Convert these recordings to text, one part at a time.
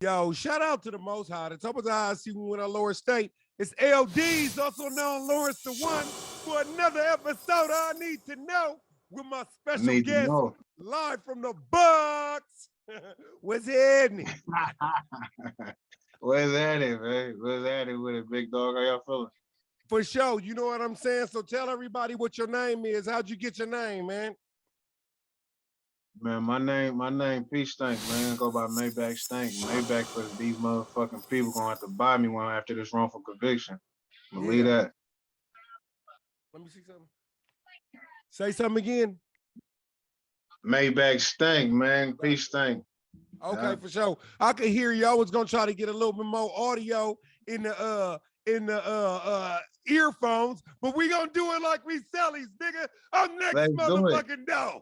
Yo, shout out to the Most High. The top of the high see we went on lower state. It's L-Deez, also known Lawrence the One, for another episode I Need to Know with my I special need to guest know. live from the Bucks. What's happening? Where's that at, man? Where's that at with it, big dog? How y'all feeling? For sure, you know what I'm saying? So tell everybody what your name is. How'd you get your name, man? Man, my name Peace Stank, man. Go by Maybach Stank. Maybach for these motherfucking people gonna have to buy me one after this wrongful conviction. Believe that. Let me see something. Say something again. Maybach Stank, man. Peace Stank. Okay, for sure. I could hear you. I was gonna try to get a little bit more audio in the earphones, but we gonna do it like we sellies, nigga. I'm next motherfucking door.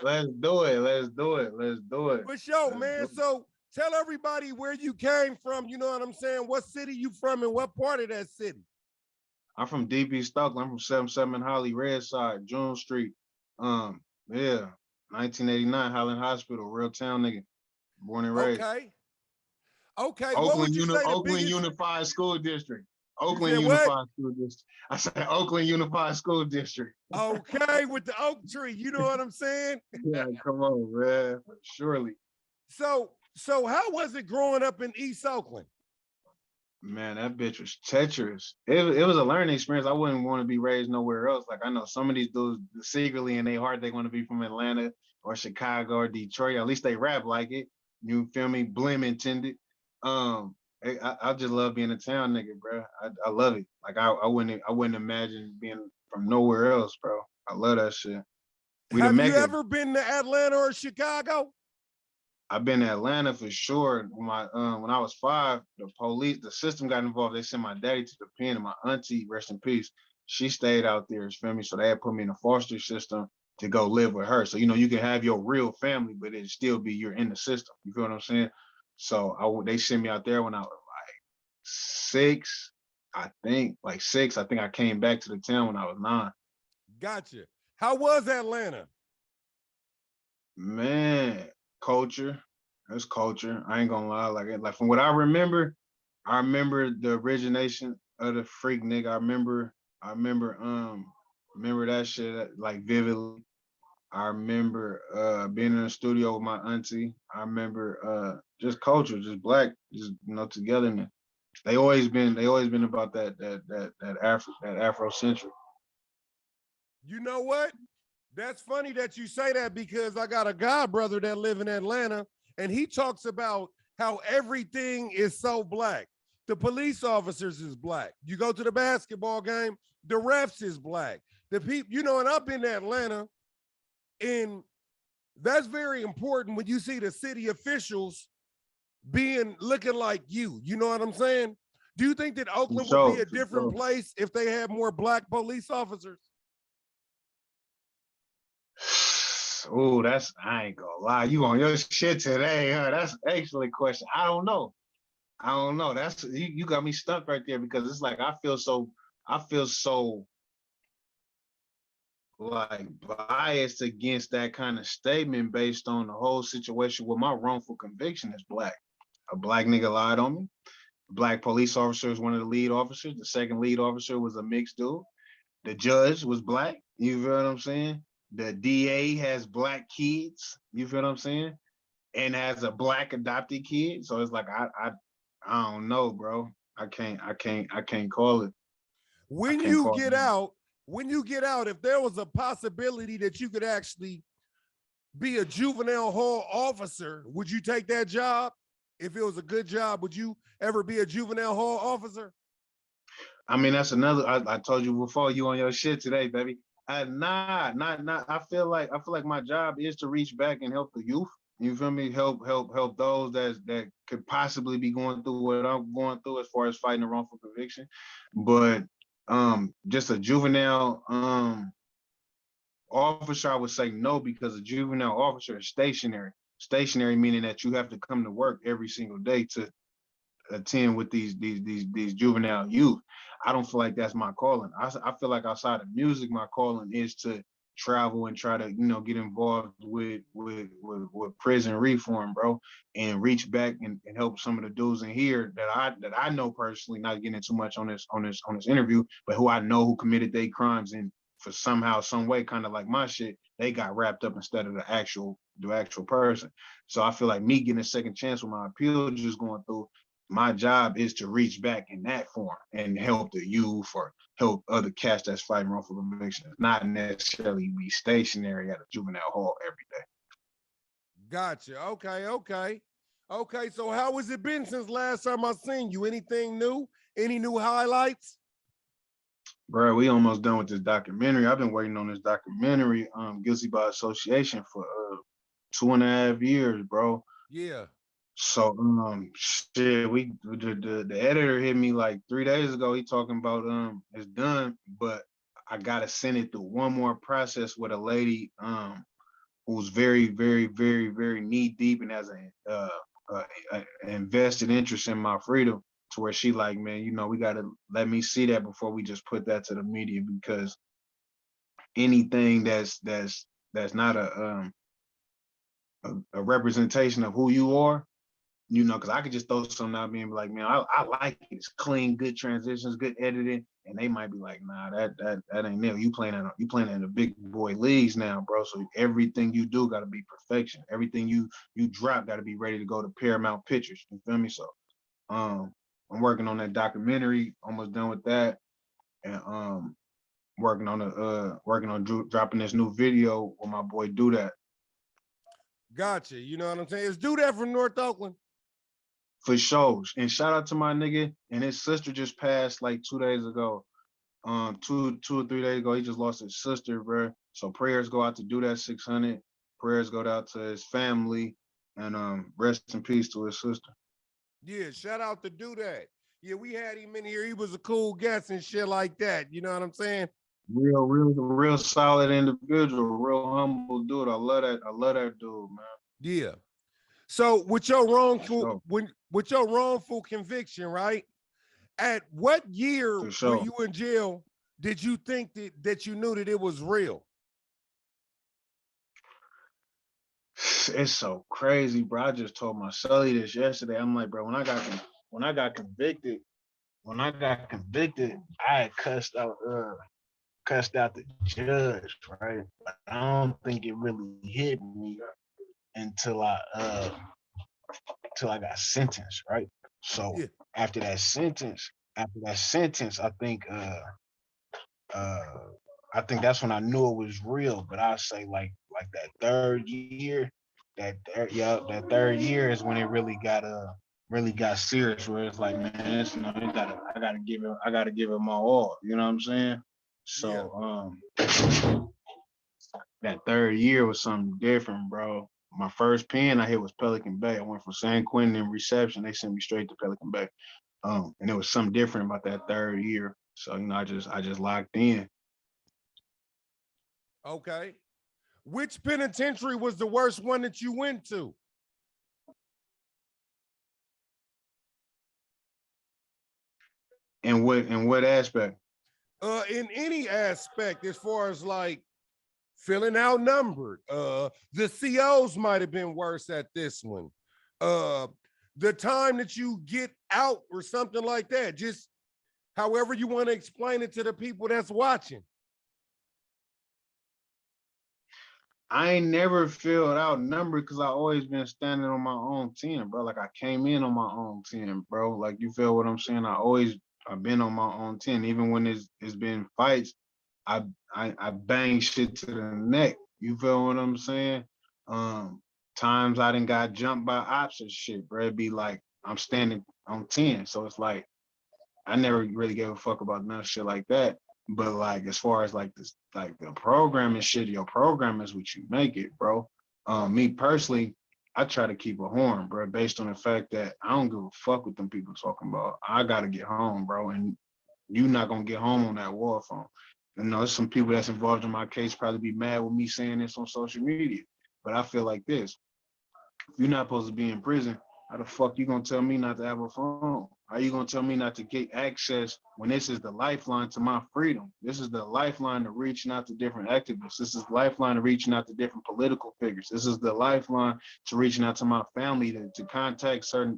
Let's do it. Let's do it. Let's do it. For sure, man. So tell everybody where you came from. You know what I'm saying? What city you from and what part of that city? I'm from DP Stokely. I'm from 77 Holly, Red Side, June Street. Yeah, 1989, Highland Hospital, real town nigga, born and raised. Okay. What would you say Oakland Unified School District. Oakland Unified School District. I said Oakland Unified School District. Okay, with the oak tree. You know what I'm saying? Yeah, come on, man. Surely. So how was it growing up in East Oakland? Man, that bitch was treacherous. It was a learning experience. I wouldn't want to be raised nowhere else. Like I know some of these dudes secretly in their heart they want to be from Atlanta or Chicago or Detroit. At least they rap like it. You feel me? Blim intended. I just love being a town nigga, bro. I love it. Like I wouldn't imagine being from nowhere else, bro. I love that shit. Have you ever been to Atlanta or Chicago? I've been to Atlanta for sure. When I was 5, the system got involved. They sent my daddy to the pen, and my auntie, rest in peace, she stayed out there. You feel me? So they had put me in a foster system to go live with her. So you can have your real family, but it still be you're in the system. You feel what I'm saying? So they sent me out there when I was like 6, I think. Like 6. I think I came back to the town when I was 9. Gotcha. How was Atlanta? Man, culture. It's culture. I ain't gonna lie. Like from what I remember the origination of the freak nigga. I remember that shit like vividly. I remember being in the studio with my auntie. I remember just culture, just black, just togetherness. They always been about that Afrocentric. You know what? That's funny that you say that because I got a god brother that live in Atlanta and he talks about how everything is so black. The police officers is black. You go to the basketball game, the refs is black. The people, and I've been to Atlanta and that's very important when you see the city officials looking like you. You know what I'm saying? Do you think that Oakland would be a different place if they had more black police officers? Oh, I ain't gonna lie. You on your shit today, huh? That's an excellent question. I don't know. That's you got me stuck right there because it's like I feel so like biased against that kind of statement based on the whole situation with my wrongful conviction is black. A black nigga lied on me. A black police officer is one of the lead officers. The second lead officer was a mixed dude. The judge was black. You feel what I'm saying? The DA has black kids. You feel what I'm saying? And has a black adopted kid. So it's like I don't know, bro. I can't call it. When you get out, if there was a possibility that you could actually be a juvenile hall officer, would you take that job? If it was a good job, would you ever be a juvenile hall officer? I mean, that's another. I told you before, you on your shit today, baby. Not. I feel like my job is to reach back and help the youth. You feel me? Help those that could possibly be going through what I'm going through as far as fighting a wrongful conviction. But just a juvenile officer, I would say no, because a juvenile officer is stationary. Stationary meaning that you have to come to work every single day to attend with these juvenile youth. I don't feel like that's my calling. I feel like outside of music, my calling is to travel and try to, you know, get involved with prison reform, bro, and reach back and help some of the dudes in here that I know personally, not getting too much on this interview, but who I know who committed their crimes, and for somehow, some way, kind of like my shit, they got wrapped up instead of the actual person. So I feel like me getting a second chance with my appeal just going through, my job is to reach back in that form and help the youth or help other cats that's fighting wrongful convictions, not necessarily be stationary at a juvenile hall every day. Gotcha. Okay. So how has it been since last time I seen you? Anything new? Any new highlights? Bro, we almost done with this documentary. I've been waiting on this documentary, Guilty by Association, for 2.5 years, bro. Yeah. So shit, the editor hit me like 3 days ago. He talking about it's done, but I gotta send it through one more process with a lady who's very, very, very, very knee deep and has a invested interest in my freedom, to where she like, man, you know, we gotta let me see that before we just put that to the media, because anything that's not a representation of who you are, you know, because I could just throw something out and be like, man, I like it. It's clean, good transitions, good editing, and they might be like, nah, that ain't it. You playing in the big boy leagues now, bro. So everything you do got to be perfection. Everything you drop got to be ready to go to Paramount Pictures. You feel me? So, I'm working on that documentary, almost done with that, and working on dropping this new video with my boy Do That. Gotcha. You know what I'm saying? It's Do That from North Oakland. For shows. And shout out to my nigga, and his sister just passed like 2 days ago. 2 or 3 days ago, he just lost his sister, bro. So prayers go out to Do That 600. Prayers go out to his family, and rest in peace to his sister. Yeah, shout out to Do That. Yeah, we had him in here. He was a cool guest and shit like that. You know what I'm saying? Real solid individual, real humble dude. I love that dude, man. Yeah. So with your wrongful, Sure. with your wrongful conviction, right? At what year Sure. were you in jail? Did you think that you knew that it was real? It's so crazy, bro. I just told my Sully this yesterday. I'm like, bro, when I got convicted, I had cussed out the judge, right? But I don't think it really hit me until I got sentenced, right? So Yeah. after that sentence, I think that's when I knew it was real. But I say like that third year, that third year is when it really got serious. Where it's like, man, I gotta give it my all. You know what I'm saying? Yeah. So that third year was something different, bro. My first pen I hit was Pelican Bay. I went from San Quentin in reception. They sent me straight to Pelican Bay. And it was something different about that third year. So, you know, I just locked in. Okay. Which penitentiary was the worst one that you went to? In what aspect? In any aspect, as far as like feeling outnumbered. The COs might have been worse at this one. The time that you get out or something like that, just however you want to explain it to the people that's watching. I ain't never felt outnumbered because I always been standing on my own 10, bro. Like I came in on my own 10, bro. Like you feel what I'm saying? I've been on my own 10. Even when it's been fights, I bang shit to the neck. You feel what I'm saying? Times I done got jumped by ops and shit, bro. It'd be like I'm standing on 10. So it's like I never really gave a fuck about none shit like that. But like as far as like this, like the program and shit, your program is what you make it, bro. Me personally, I try to keep a horn, bro, based on the fact that I don't give a fuck what them people talking about. I gotta get home, bro, and you not gonna get home on that war phone. You know, there's some people that's involved in my case probably be mad with me saying this on social media, but I feel like this: if you're not supposed to be in prison, How the fuck you gonna tell me not to have a phone? How you gonna tell me not to get access when this is the lifeline to my freedom? This is the lifeline to reaching out to different activists. This is the lifeline to reaching out to different political figures. This is the lifeline to reaching out to my family to contact certain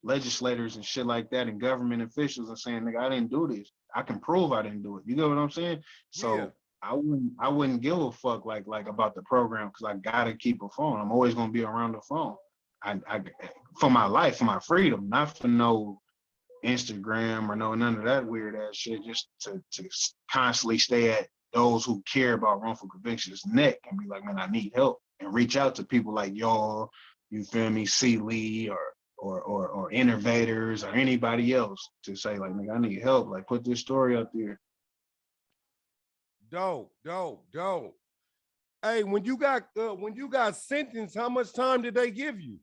legislators and shit like that and government officials and saying, nigga, I didn't do this. I can prove I didn't do it. You get what I'm saying? So Yeah. I wouldn't give a fuck like about the program because I gotta keep a phone. I'm always gonna be around the phone. I for my life, for my freedom, not for no Instagram or none of that weird ass shit, just to constantly stay at those who care about wrongful convictions neck and be like, man, I need help, and reach out to people like y'all, you feel me, C. Lee or innovators or anybody else to say like, nigga, I need help. Like, put this story out there. Dope. Hey, when you got sentenced, how much time did they give you?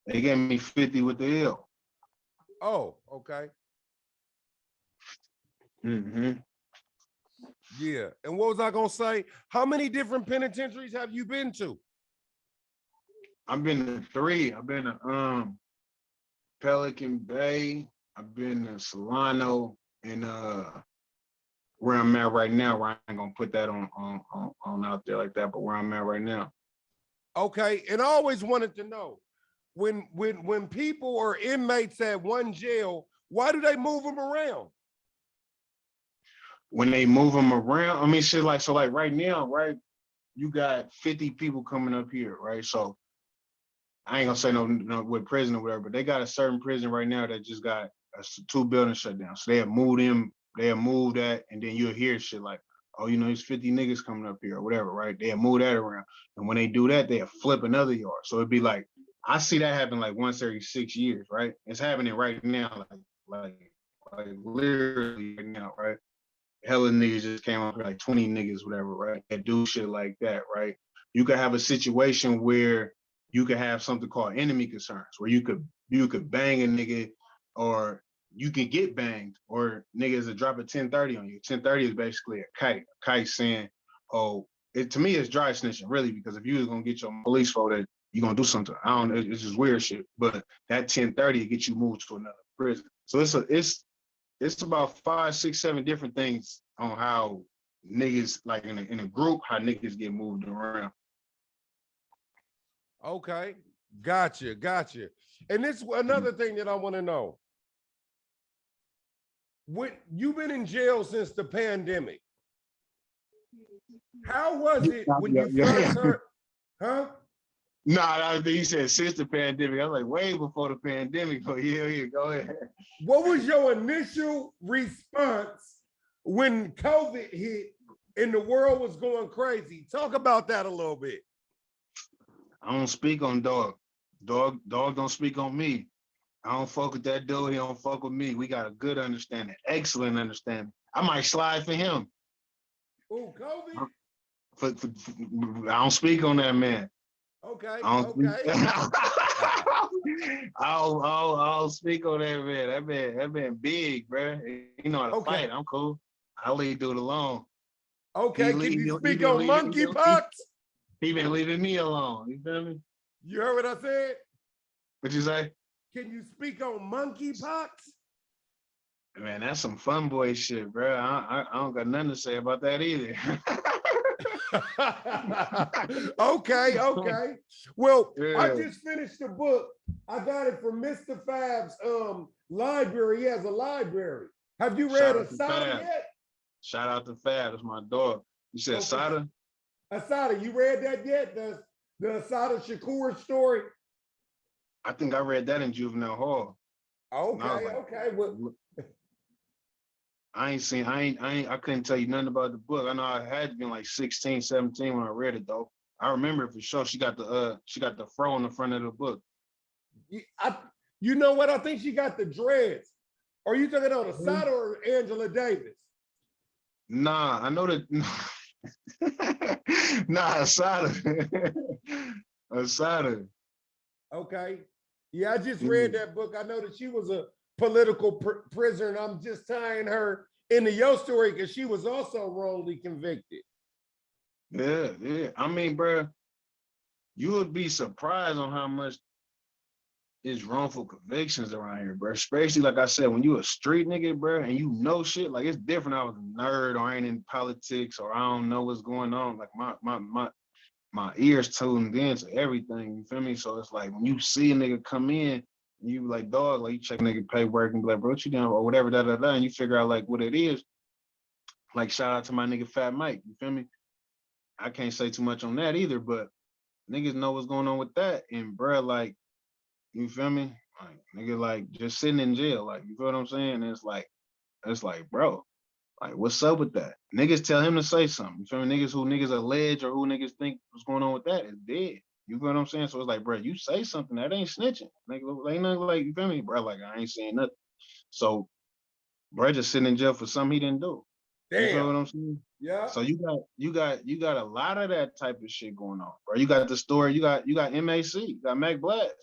They gave me 50 with the L. Oh, okay. Mm-hmm. Yeah. And what was I gonna say? How many different penitentiaries have you been to? I've been to 3. I've been to Pelican Bay. I've been to Solano, and where I'm at right now, where I ain't gonna put that on out there like that, but where I'm at right now. Okay. And I always wanted to know, when people or inmates at one jail, why do they move them around? When they move them around, I mean, shit, like, so like right now, right, you got 50 people coming up here, right? So I ain't gonna say no with prison or whatever, but they got a certain prison right now that just got 2 buildings shut down. So they have moved that, and then you'll hear shit like, oh, you know, there's 50 niggas coming up here or whatever, right? They have moved that around. And when they do that, they have flip another yard. So it'd be like, I see that happen like once every 6 years, right? It's happening right now, like literally right now, right? Hella niggas just came up here, like 20 niggas, whatever, right? That do shit like that, right? You could have a situation where you could have something called enemy concerns, where you could bang a nigga, or you can get banged, or niggas that drop a 1030 on you. 1030 is basically a kite saying, oh, to me it's dry snitching, really, because if you was gonna get your police for that, you're gonna do something. I don't know, it's just weird shit. But that 1030 gets you moved to another prison. So it's about 5, 6, 7 different things on how niggas, like in a group, how niggas get moved around. Okay. Gotcha. And this another thing that I want to know. When you've been in jail since the pandemic, how was it when you first heard? Huh? Nah, he said since the pandemic. I was like, way before the pandemic. But yeah, go ahead. What was your initial response when COVID hit and the world was going crazy? Talk about that a little bit. I don't speak on dog. Dog don't speak on me. I don't fuck with that dude. He don't fuck with me. We got a good understanding, excellent understanding. I might slide for him. Oh, COVID? I don't speak on that man. Okay. I'll speak on that man. That man big, bro. You know how to fight. I'm cool. I'll leave dude alone. Okay, can you speak on monkeypox? He been leaving me alone. You feel me? You heard what I said? What'd you say? Can you speak on monkeypox? Man, that's some fun boy shit, bro. I don't got nothing to say about that either. Okay. Well, yeah. I just finished the book. I got it from Mr. Fab's library. He has a library. Have you read Asada yet? Shout out to Fab. That's my dog. You said Asada? Asada, you read that yet? The Asada Shakur story? I think I read that in juvenile hall. Okay. Well, I couldn't tell you nothing about the book. I know I had been like 16, 17 when I read it though. I remember it for sure. She got the fro on the front of the book. You know what? I think she got the dreads. Are you talking about Asada or Angela Davis? Nah, I know that. Nah, Asada. Asada. Okay. Yeah, I just read that book. I know that she was a political prisoner, and I'm just tying her into your story because she was also wrongly convicted. Yeah. I mean, bro, You would be surprised on how much is wrongful convictions around here, bro. Especially like I said, when you a street nigga, bro, and you know shit, like it's different. I was a nerd or I ain't in politics or I don't know what's going on. Like my ears tuned in to everything. You feel me? So it's like when you see a nigga come in, you like dog, like you check nigga paperwork and be like, bro, what you doing or whatever, and you figure out like what it is. Like shout out to my nigga Fat Mike. You feel me? I can't say too much on that either, but niggas know what's going on with that. And bro, like, you feel me? Like nigga, like just sitting in jail. Like, you feel what I'm saying? And it's like, bro, like, what's up with that? Niggas tell him to say something. You feel me? Niggas who niggas allege or who niggas think what's going on with that is dead. You feel what I'm saying? So it's like, bro, you say something that ain't snitching. Like ain't nothing like, you feel me, bro? Like I ain't saying nothing. So bro just sitting in jail for something he didn't do. You feel Damn. what I'm saying? Yeah. So you got a lot of that type of shit going on, bro. You got the story, you got MAC, you got Mac Blast.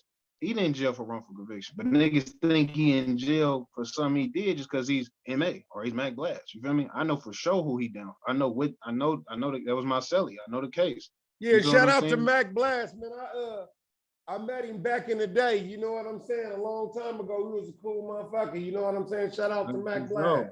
He didn't in jail for wrongful conviction, but niggas think he in jail for something he did just because he's MA or he's Mac Blast. You feel me? I know for sure who he down. I know that was my celly. I know the case. Yeah, You feel what shout I'm out to saying? Mac Blast, man. I met him back in the day, you know what I'm saying? A long time ago. He was a cool motherfucker, you know what I'm saying? Shout out to Mac Blast.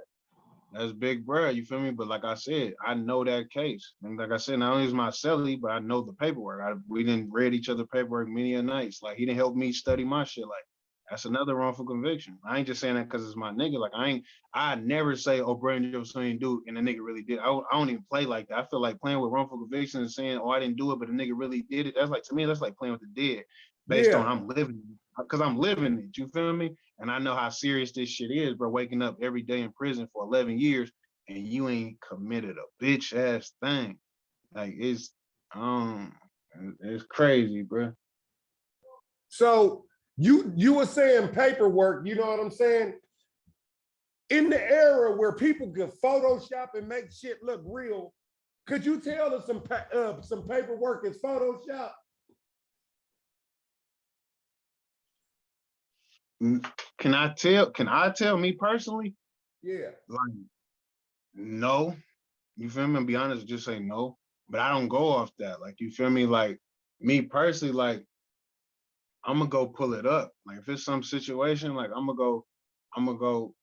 That's big bro, you feel me? But like I said, I know that case. And like I said, not only is my celly, but I know the paperwork. We didn't read each other paperwork many a nights. Like he didn't help me study my shit. Like that's another wrongful conviction. I ain't just saying that because it's my nigga. Like I never say, oh, Brandon Johnson didn't do it, and the nigga really did. I don't even play like that. I feel like playing with wrongful conviction and saying, oh, I didn't do it, but the nigga really did it. That's like, to me, that's like playing with the dead based on Yeah. I'm living because I'm living it. You feel me? And I know how serious this shit is, bro. Waking up every day in prison for 11 years and you ain't committed a bitch ass thing. Like um it's crazy, bro. So you were saying paperwork, you know what I'm saying? In the era where people could Photoshop and make shit look real, could you tell us some paperwork is Photoshop? Can I tell me personally? Yeah. Like, no. You feel me? And be honest, just say no. But I don't go off that. Like, you feel me? Like me personally, like I'm gonna go pull it up. Like if it's some situation, like I'm gonna go, I'm gonna go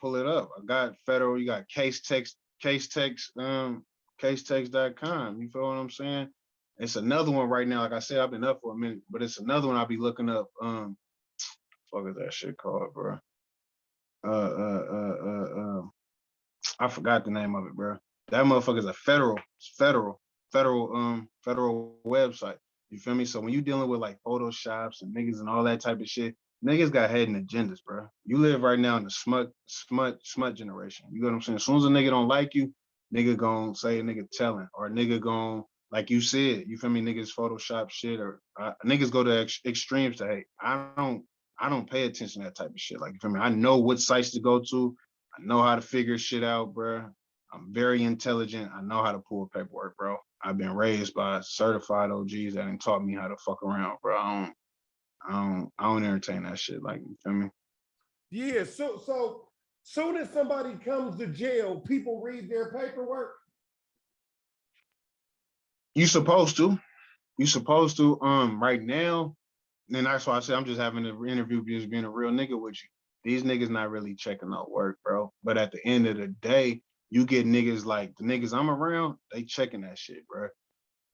pull it up. I got federal, you got casetext.com. You feel what I'm saying? It's another one right now. Like I said, I've been up for a minute, but it's another one I'll be looking up. Fuck is that shit called, bro? Uh, uh, uh, uh, uh, I forgot the name of it, bro. That motherfucker's a federal website. You feel me? So when you dealing with like photoshops and niggas and all that type of shit, niggas got hidden agendas, bro. You live right now in the smut generation. You know what I'm saying? As soon as a nigga don't like you, nigga gon' say a nigga telling, or a nigga gon' like you said, you feel me? Niggas Photoshop shit, or niggas go to extremes to hate. I don't pay attention to that type of shit. Like you feel me? I know what sites to go to. I know how to figure shit out, bro. I'm very intelligent. I know how to pull paperwork, bro. I've been raised by certified OGs that ain't taught me how to fuck around, bro. I don't entertain that shit. Like, you feel me? Yeah. So soon as somebody comes to jail, people read their paperwork. You supposed to. You supposed to. Right now, and that's why I said I'm just having an interview, just being a real nigga with you. These niggas not really checking out work, bro. But at the end of the day, you get niggas like the niggas I'm around, they checking that shit, bro.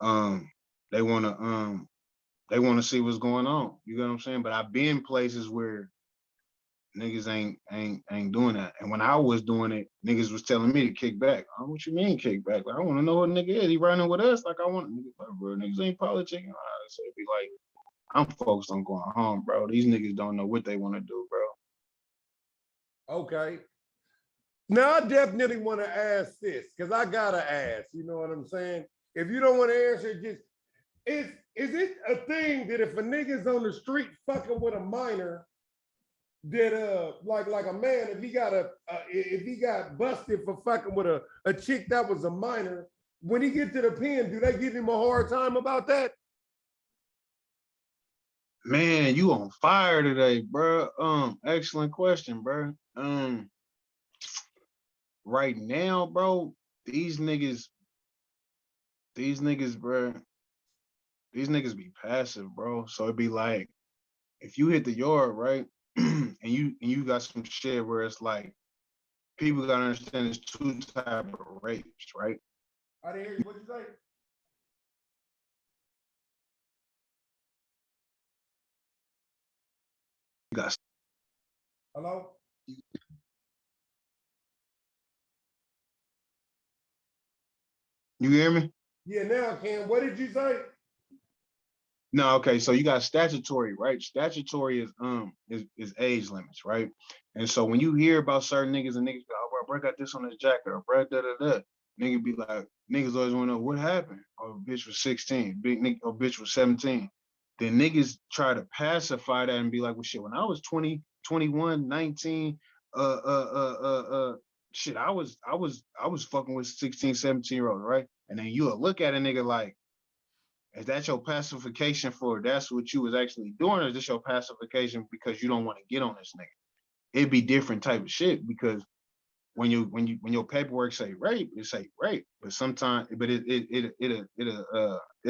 Um, they wanna see what's going on. You know what I'm saying? But I've been places where niggas ain't doing that. And when I was doing it, niggas was telling me to kick back. Oh, what you mean kick back? Like, I want to know what a nigga is. He running with us. Like I want niggas like, bro, niggas ain't politicking. So it'd be like, I'm focused on going home, bro. These niggas don't know what they want to do, bro. Okay. Now I definitely want to ask this because I gotta ask. You know what I'm saying? If you don't want to answer, just is it a thing that if a nigga's on the street fucking with a minor, that like a man, if he got busted for fucking with a chick that was a minor, when he get to the pen, do they give him a hard time about that? Man, you on fire today, bro. Excellent question, bro. Right now, bro, these niggas, bro, these niggas be passive, bro. So it'd be like if you hit the yard, right, and you got some shit where it's like people gotta understand there's two type of rapes, right? I didn't hear you. What you say? You got Hello? you hear me? Yeah, now I can. What did you say? No, okay. So you got statutory, right? Statutory is age limits, right? And so when you hear about certain niggas and niggas, be, oh, bro, got this on his jacket, or bro, da da da. Nigga be like, niggas always want to know what happened. Oh, bitch was 16, big nigga, or bitch was 17. Then niggas try to pacify that and be like, well, shit, when I was 20, 21, 19, shit, I was fucking with 16, 17-year-olds, right? And then you'll look at a nigga like, is that your pacification for that's what you was actually doing, or is this your pacification because you don't want to get on this nigga? It'd be different type of shit because when your paperwork say rape, it say rape, but sometimes, but it'll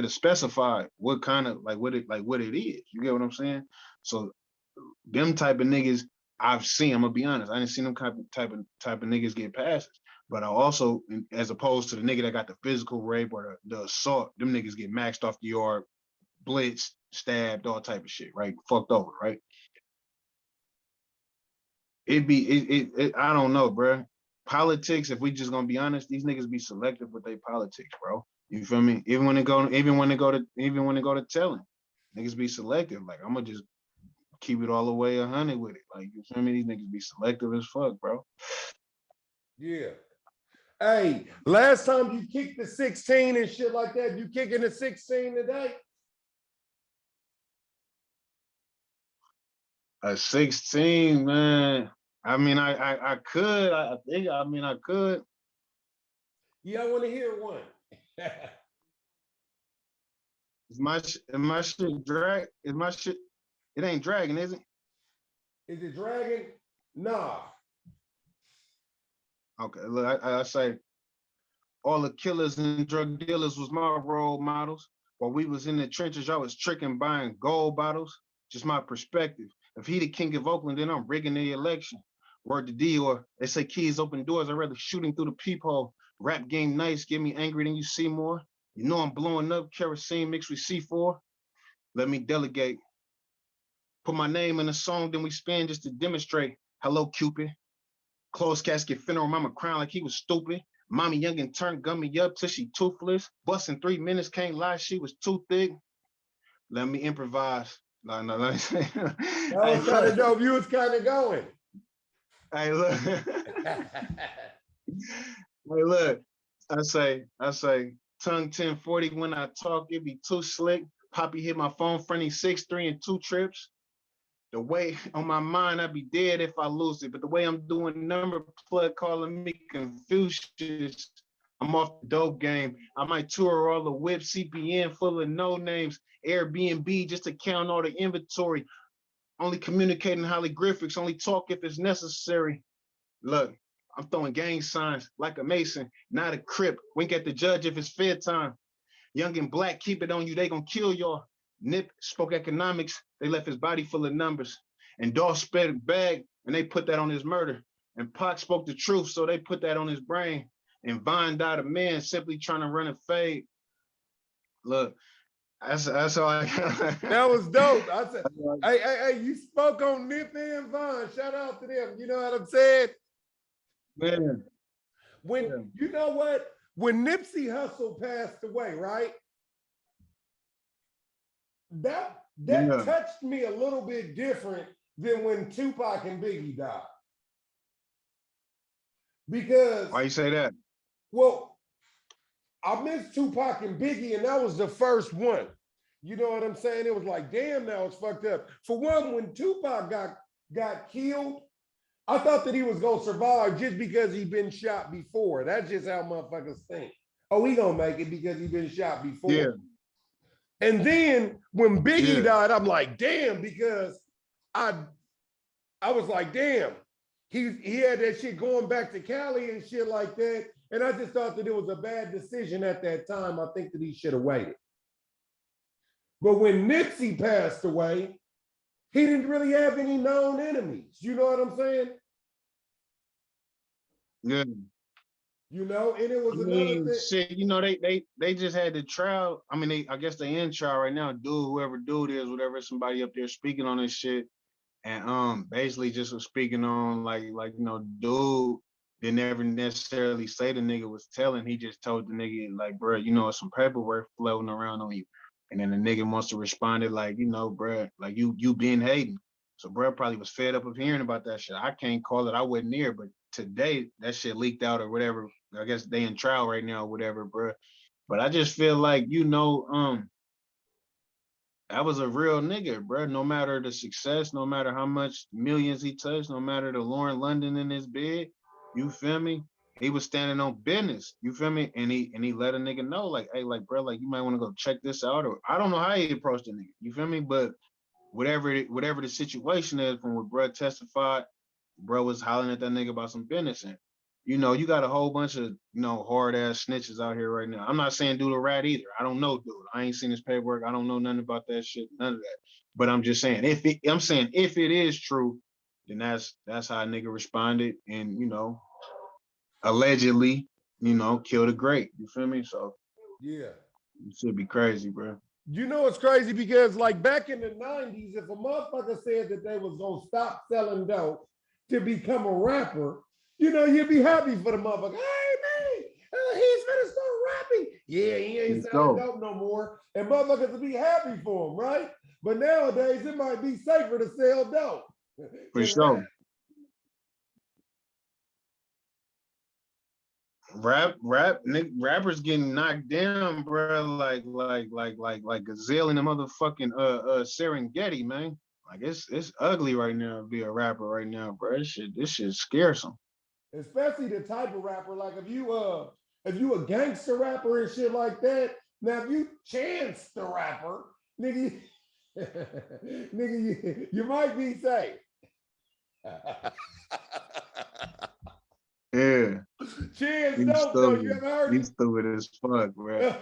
specify what kind of what it is. You get what I'm saying? So them type of niggas I've seen. I'm gonna be honest. I didn't see them type of niggas get passes. But I also, as opposed to the nigga that got the physical rape or the assault, them niggas get maxed off the yard, blitzed, stabbed, all type of shit, right? Fucked over, right? I don't know, bro. Politics, if we just gonna be honest, these niggas be selective with their politics, bro. You feel me? Even when they go to telling, niggas be selective. Like I'm gonna just keep it all the way 100 with it. Like you feel me? These niggas be selective as fuck, bro. Yeah. Hey, last time you kicked the 16 and shit like that, you kicking the 16 today? A 16, man. I mean, I could. I think. I mean, I could. Yeah, I want to hear one. Is my shit drag? Is my shit? It ain't dragging, is it? Is it dragging? Nah. Okay. Look, I say all the killers and drug dealers was my role models. While we was in the trenches, I was tricking, buying gold bottles. Just my perspective. If he the king of Oakland, then I'm rigging the election. Word to D, or they say keys open doors. I'd rather shooting through the peephole. Rap game nice, get me angry than you see more. You know I'm blowing up, kerosene mixed with C4. Let me delegate. Put my name in a song, then we spin just to demonstrate. Hello, Cupid. Closed casket funeral, mama crying like he was stupid. Mommy young and turned gummy up till she toothless. Busting 3 minutes, can't lie, she was too thick. Let me improvise. No, let me say. That was kind of dope. You was kind of going. Hey, look. Hey, look. I say, tongue 1040 when I talk, it be too slick. Poppy hit my phone, friendly 6'3" and 2 trips. The way on my mind, I'd be dead if I lose it. But the way I'm doing number plug calling me Confucius. I'm off the dope game. I might tour all the whip CPN full of no names, Airbnb just to count all the inventory. Only communicating hieroglyphics, only talk if it's necessary. Look, I'm throwing gang signs like a Mason, not a Crip. Wink at the judge if it's fair time. Young and black, keep it on you, they gonna kill y'all. Nip spoke economics, they left his body full of numbers. And Dawg sped a bag, and they put that on his murder. And Pac spoke the truth, so they put that on his brain. And Vine died a man simply trying to run a fade. Look, that's all I got. That was dope. I said, hey, you spoke on Nip and Vine. Shout out to them. You know what I'm saying? Man. When you know what? When Nipsey Hussle passed away, right? That touched me a little bit different than when Tupac and Biggie died. Because why you say that? Well, I missed Tupac and Biggie, and that was the first one. You know what I'm saying? It was like, damn, now it's fucked up. For one, when Tupac got killed, I thought that he was gonna survive just because he'd been shot before. That's just how motherfuckers think. Oh, he gonna make it because he'd been shot before. Yeah. And then when Biggie died, I'm like, damn, because I was like, damn, he had that shit going back to Cali and shit like that. And I just thought that it was a bad decision at that time. I think that he should have waited. But when Nipsey passed away, he didn't really have any known enemies. You know what I'm saying? Yeah. You know, and it I was another mean, thing. shit, you know, they just had the trial. I mean, I guess they in trial right now. Whoever dude is, whatever, somebody up there speaking on this shit. And basically just was speaking on like you know, dude didn't ever necessarily say the nigga was telling. He just told the nigga like, bro, you know, some paperwork floating around on you. And then the nigga must have responded like, you know, bro, like you been hating. So bro probably was fed up of hearing about that shit. I can't call it. I wasn't near, but today that shit leaked out or whatever. I guess they in trial right now or whatever, bro. But I just feel like, you know, that was a real nigga, bro. No matter the success, no matter how much millions he touched, no matter the Lauren London in his bed, you feel me? He was standing on business, you feel me? And he let a nigga know, like, hey, like, bro, like you might want to go check this out, or I don't know how he approached the nigga, you feel me? But whatever the situation is, from what bro testified, bro was hollering at that nigga about some business, and you know, you got a whole bunch of hard ass snitches out here right now. I'm not saying dude a rat either. I don't know dude. I ain't seen his paperwork. I don't know nothing about that shit. None of that. But I'm just saying if it is true, then that's how a nigga responded, and allegedly, killed a great. You feel me? So Yeah. it should be crazy, bro. You know it's crazy because like back in the 90s, if a motherfucker said that they was gonna stop selling dope to become a rapper, you'd be happy for the motherfucker. Hey man, he's gonna start rapping. Yeah, he ain't Let's selling go. dope no more. And motherfuckers would be happy for him, right? But nowadays it might be safer to sell dope For than rap. sure. Rappers getting knocked down, bro, like Gazelle in the motherfucking Serengeti, man. Like it's ugly right now to be a rapper right now, bro. This shit scares them. Especially the type of rapper. Like if you a gangster rapper and shit like that. Now if you chance the rapper, nigga, nigga, you might be safe. Yeah, Chance you dope though. You stupid. ever heard You stupid as fuck, bro.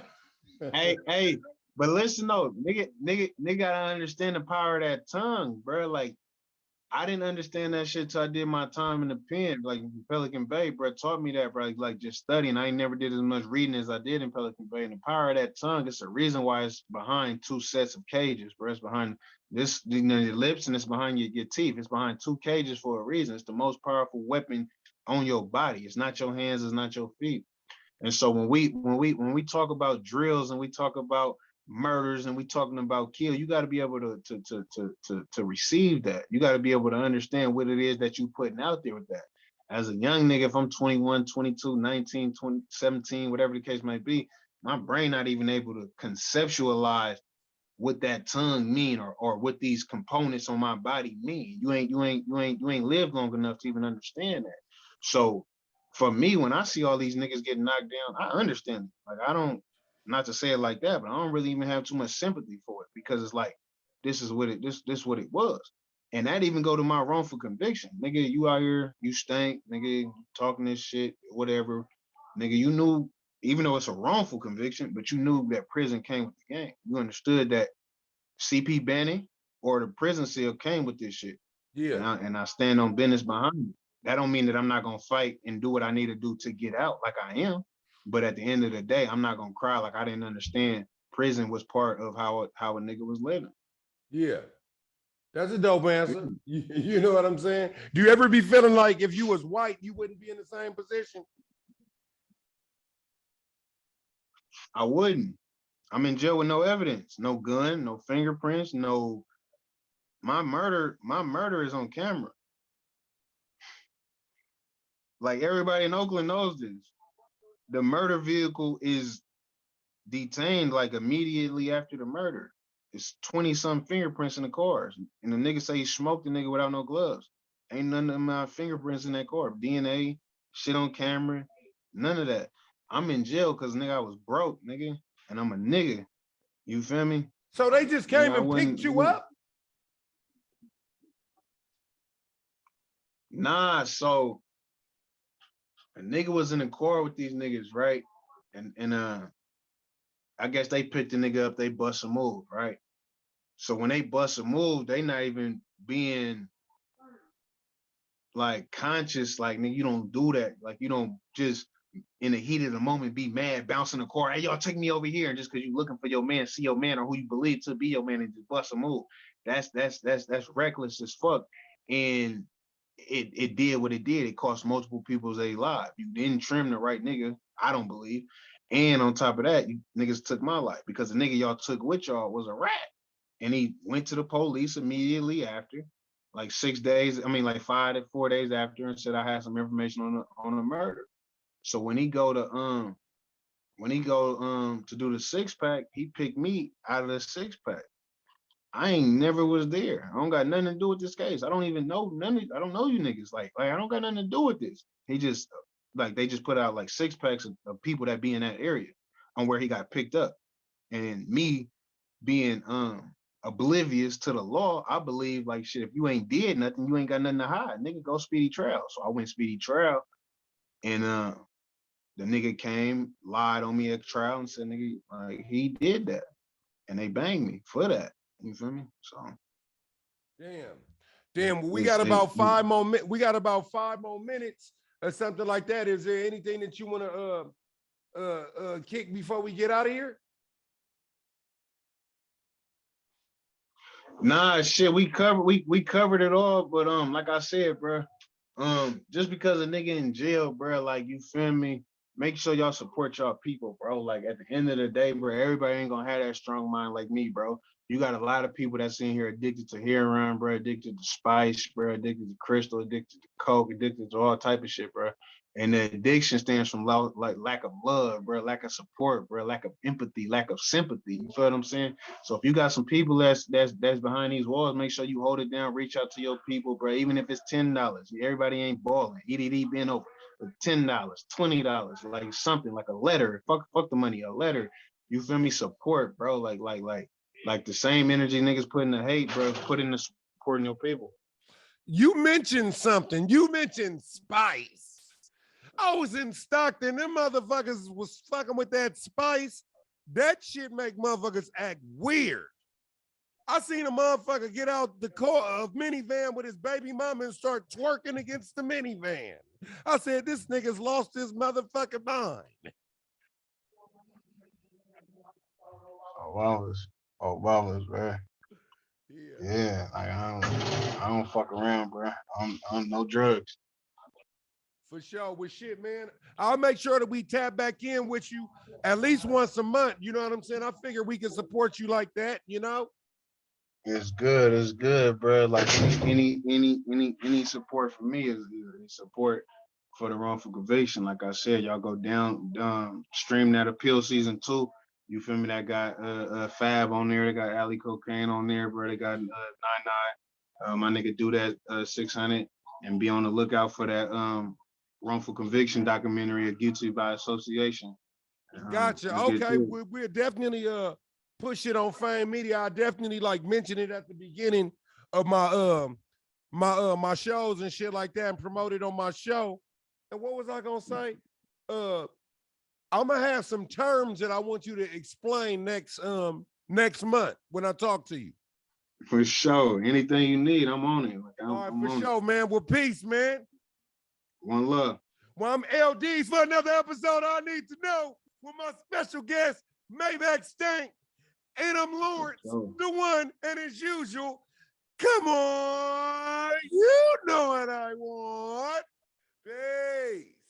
it? Hey, but listen though, nigga gotta understand the power of that tongue, bro. Like I didn't understand that shit till I did my time in the pen, like in Pelican Bay, bro. Taught me that, bro. Like just studying. I ain't never did as much reading as I did in Pelican Bay. And the power of that tongue, it's a reason why it's behind two sets of cages, bro. It's behind this, your lips, and it's behind your teeth. It's behind two cages for a reason. It's the most powerful weapon on your body. It's not your hands, it's not your feet. And so when we talk about drills and we talk about murders and we talking about kill, you got to be able to receive that. You got to be able to understand what it is that you putting out there with that. As a young nigga, if I'm 21, 22, 19, 20, 17, whatever the case might be, my brain not even able to conceptualize what that tongue mean or what these components on my body mean. You ain't lived long enough to even understand that. So for me, when I see all these niggas getting knocked down, I understand. Like I don't, not to say it like that, but I don't really even have too much sympathy for it because it's like this what it was. And that even go to my wrongful conviction. Nigga, you out here, you stank, nigga, talking this shit, whatever. Nigga, you knew, even though it's a wrongful conviction, but you knew that prison came with the game. You understood that CP banning or the prison seal came with this shit. Yeah. And I stand on business behind it. That don't mean that I'm not gonna fight and do what I need to do to get out like I am. But at the end of the day, I'm not gonna cry like I didn't understand prison was part of how a nigga was living. Yeah. That's a dope answer. Yeah. You know what I'm saying? Do you ever be feeling like if you was white, you wouldn't be in the same position? I wouldn't. I'm in jail with no evidence, no gun, no fingerprints, no. My murder is on camera. Like everybody in Oakland knows this. The murder vehicle is detained like immediately after the murder. It's 20 some fingerprints in the cars. And the nigga say he smoked the nigga without no gloves. Ain't none of my fingerprints in that car. DNA, shit on camera, none of that. I'm in jail because nigga I was broke, nigga. And I'm a nigga. You feel me? So they just Nigga, came I and wouldn't. picked you up? Nah, so a nigga was in the car with these niggas, right? And I guess they picked the nigga up, they bust a move, right? So when they bust a move, they not even being like conscious, like nigga, you don't do that. Like you don't just in the heat of the moment be mad, bouncing the car. Hey, y'all take me over here, and just because you looking for your man, see your man, or who you believe to be your man, and just bust a move. That's reckless as fuck. And it did what it did. It cost multiple people's a life. You didn't trim the right nigga, I don't believe. And on top of that, you niggas took my life because the nigga y'all took with y'all was a rat. And he went to the police immediately after, like 6 days, I mean like 4 days after, and said I had some information on the murder. So when he go to do the 6-pack, he picked me out of the 6-pack. I ain't never was there. I don't got nothing to do with this case. I don't even know I don't know you niggas. Like I don't got nothing to do with this. He just like they just put out like 6-packs of people that be in that area on where he got picked up. And me being oblivious to the law, I believe like shit, if you ain't did nothing, you ain't got nothing to hide. Nigga, go speedy trial. So I went speedy trial, and the nigga came, lied on me at trial and said, nigga, like he did that. And they banged me for that. You feel me? So damn. Well, we got about 5 more minutes. We got about 5 more minutes or something like that. Is there anything that you want to kick before we get out of here? Nah, shit, we covered it all, but like I said, bro, just because a nigga in jail, bro, like you feel me, make sure y'all support y'all people, bro. Like at the end of the day, bro, everybody ain't gonna have that strong mind like me, bro. You got a lot of people that's in here addicted to heroin, bro, addicted to spice, bro, addicted to crystal, addicted to coke, addicted to all type of shit, bro. And the addiction stands from like lack of love, bro, lack of support, bro, lack of empathy, lack of sympathy. You feel what I'm saying? So if you got some people that's behind these walls, make sure you hold it down, reach out to your people, bro. Even if it's $10, everybody ain't balling. EDD been over $10, $20, like something like a letter. Fuck the money, a letter. You feel me? Support, bro. Like the same energy niggas put in the hate, bro. Put in the supporting your people. You mentioned something. You mentioned spice. I was in Stockton. Them motherfuckers was fucking with that spice. That shit make motherfuckers act weird. I seen a motherfucker get out the car of minivan with his baby mama and start twerking against the minivan. I said, this nigga's lost his motherfucking mind. Obama's, bro. Yeah, like I don't fuck around, bro. I'm no drugs. For sure. With shit, man. I'll make sure that we tap back in with you at least once a month. You know what I'm saying? I figure we can support you like that, you know? It's good, bro. Like any support for me is support for the wrongful conviction. Like I said, y'all go down, stream that appeal season 2. You feel me? That got Fab on there. They got Ali Cocaine on there, bro. They got 99. My nigga do that 600, and be on the lookout for that wrongful conviction documentary, A Guilty by Association. Gotcha. Okay, we're definitely push it on Fame Media. I definitely like mention it at the beginning of my shows and shit like that, and promote it on my show. And what was I gonna say? I'm gonna have some terms that I want you to explain next month when I talk to you. For sure. Anything you need, I'm on it. Like, all right, for sure, man. Well, peace, man. One love. Well, I'm L-Deez for another episode. I Need to Know with my special guest, Maybach, Stank, and I'm Lawrence, the one, and as usual, come on, you know what I want. Peace.